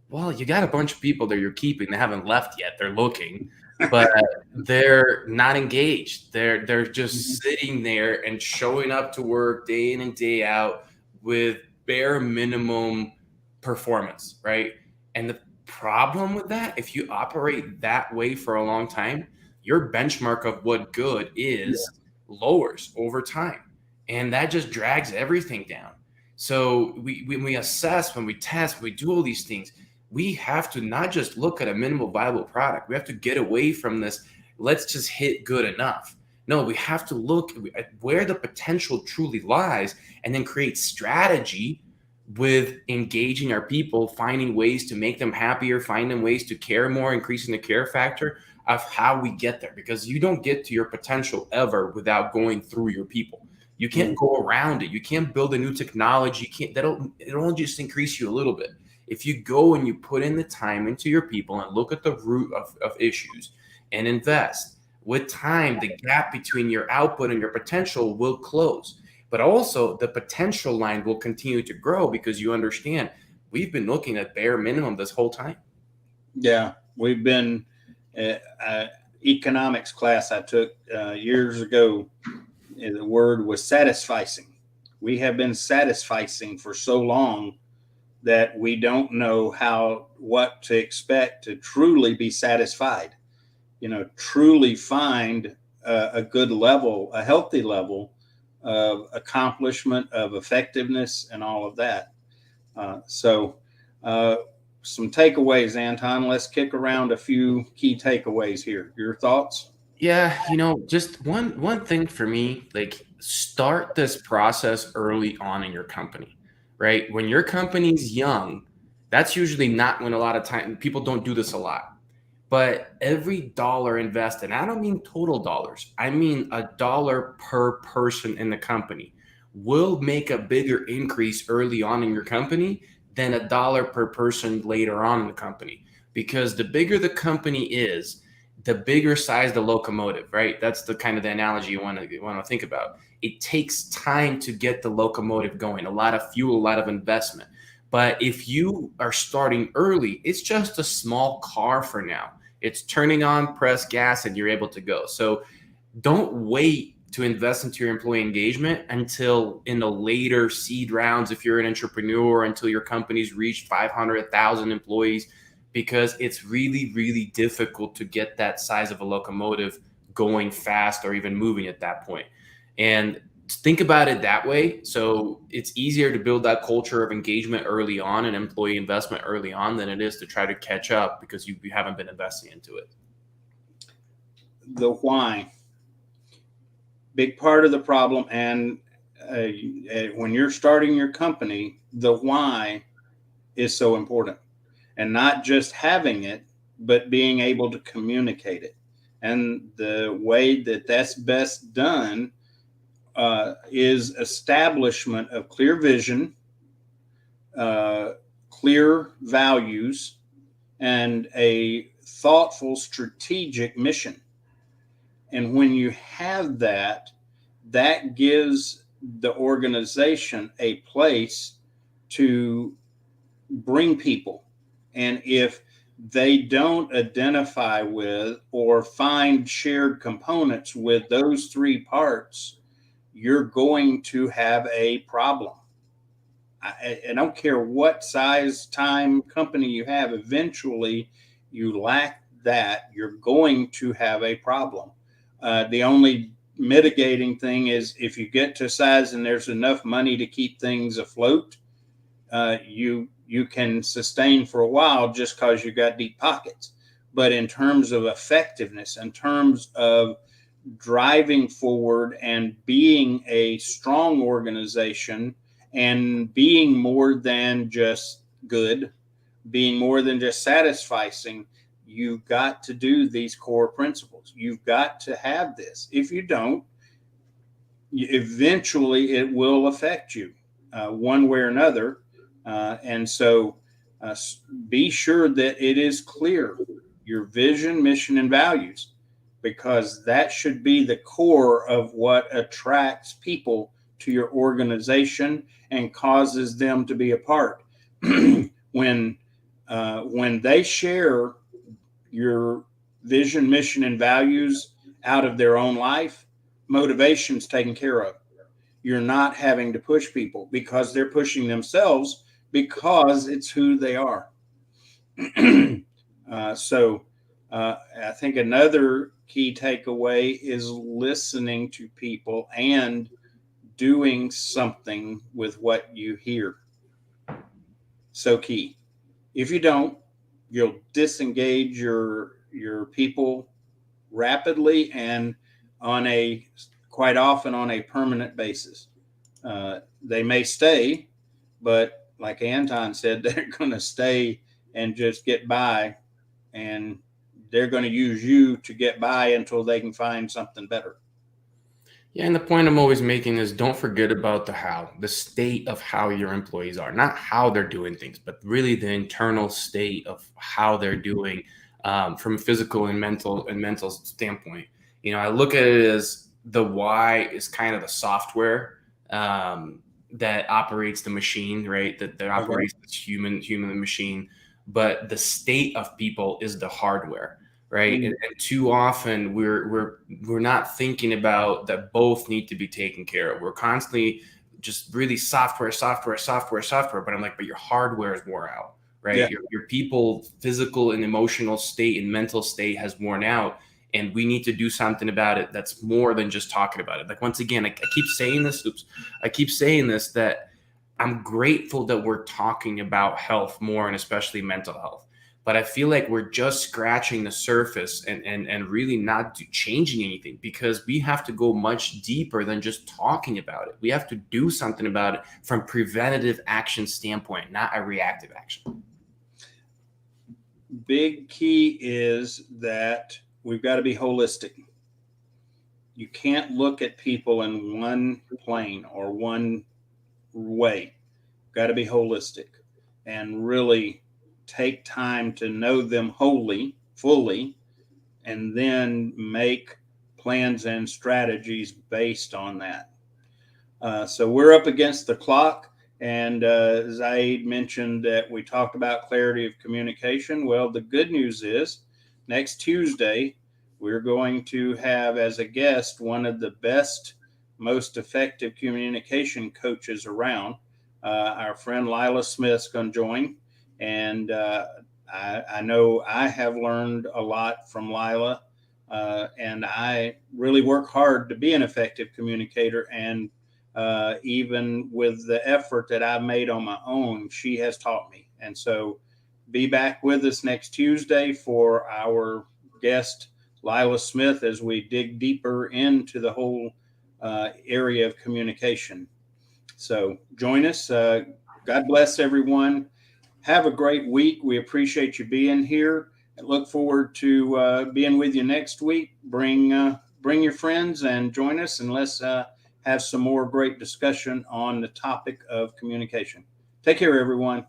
Well, you got a bunch of people that you're keeping. They haven't left yet. They're looking, but they're not engaged. They're just sitting there and showing up to work day in and day out with bare minimum performance, right? And the problem with that, if you operate that way for a long time, your benchmark of what good is lowers over time. And that just drags everything down. So when we assess, when we test, when we do all these things, we have to not just look at a minimal viable product. We have to get away from this. Let's just hit good enough. No, we have to look at where the potential truly lies and then create strategy with engaging our people, finding ways to make them happier, finding ways to care more, increasing the care factor of how we get there. Because you don't get to your potential ever without going through your people. You can't go around it. You can't build a new technology. It'll only just increase you a little bit. If you go and you put in the time into your people and look at the root of issues and invest, with time, the gap between your output and your potential will close. But also the potential line will continue to grow because you understand we've been looking at bare minimum this whole time. Yeah, we've been economics class I took years ago. The word was satisficing. We have been satisficing for so long that we don't know what to expect to truly be satisfied, truly find a good level, a healthy level of accomplishment, of effectiveness, and all of that. So some takeaways, Anton. Let's kick around a few key takeaways here. Your thoughts? Yeah, just one thing for me, like start this process early on in your company. Right? When your company's young, that's usually not when a lot of time people don't do this a lot. But every dollar invested, and I don't mean total dollars, I mean $1 per person in the company will make a bigger increase early on in your company than $1 per person later on in the company. Because the bigger the company is, the bigger size the locomotive, right? That's the kind of the analogy you want to think about. It takes time to get the locomotive going, a lot of fuel, a lot of investment. But if you are starting early, it's just a small car for now. It's turning on, press gas, and you're able to go. So don't wait to invest into your employee engagement until in the later seed rounds, if you're an entrepreneur, until your company's reached 500, 1,000 employees. because it's really, really difficult to get that size of a locomotive going fast or even moving at that point. And think about it that way. So it's easier to build that culture of engagement early on and employee investment early on than it is to try to catch up because you haven't been investing into it. The why, big part of the problem. And when you're starting your company, the why is so important, and not just having it, but being able to communicate it. And the way that that's best done is establishment of clear vision, clear values, and a thoughtful, strategic mission. And when you have that, that gives the organization a place to bring people. And if they don't identify with or find shared components with those three parts, you're going to have a problem. I don't care what size, time, company you have, eventually you lack that, you're going to have a problem. The only mitigating thing is if you get to size and there's enough money to keep things afloat, you can sustain for a while just because you got deep pockets. But in terms of effectiveness, in terms of driving forward and being a strong organization and being more than just good, being more than just satisficing, you've got to do these core principles. You've got to have this. If you don't, eventually it will affect you one way or another. And so be sure that it is clear, your vision, mission, and values, because that should be the core of what attracts people to your organization and causes them to be a part. when they share your vision, mission, and values out of their own life, motivation's taken care of. You're not having to push people because they're pushing themselves because it's who they are. So I think another key takeaway is listening to people and doing something with what you hear. So key. If you don't, you'll disengage your people rapidly and quite often on a permanent basis. They may stay, but like Anton said, they're going to stay and just get by, and they're going to use you to get by until they can find something better. Yeah, and the point I'm always making is don't forget about the state of how your employees are, not how they're doing things, but really the internal state of how they're doing from a physical and mental standpoint. I look at it as the why is kind of the software that operates the machine, right? That operates this human machine, but the state of people is the hardware. Right. And too often we're not thinking about that both need to be taken care of. We're constantly just really software. But I'm like, but your hardware is wore out, right? Yeah. Your people, physical and emotional state and mental state has worn out. And we need to do something about it. That's more than just talking about it. Like, once again, I keep saying this. I keep saying this, that I'm grateful that we're talking about health more, and especially mental health. But I feel like we're just scratching the surface and really not changing anything, because we have to go much deeper than just talking about it. We have to do something about it from preventative action standpoint, not a reactive action. Big key is that we've got to be holistic. You can't look at people in one plane or one way. Got to be holistic and really take time to know them fully, and then make plans and strategies based on that. So we're up against the clock. And Zaid mentioned that we talked about clarity of communication. Well, the good news is next Tuesday, we're going to have as a guest one of the best, most effective communication coaches around. Our friend Lila Smith's going to join. And I know I have learned a lot from Lila, and I really work hard to be an effective communicator. And even with the effort that I've made on my own, she has taught me. And so be back with us next Tuesday for our guest, Lila Smith, as we dig deeper into the whole area of communication. So join us. God bless everyone. Have a great week. We appreciate you being here and look forward to being with you next week. Bring your friends and join us, and let's have some more great discussion on the topic of communication. Take care, everyone.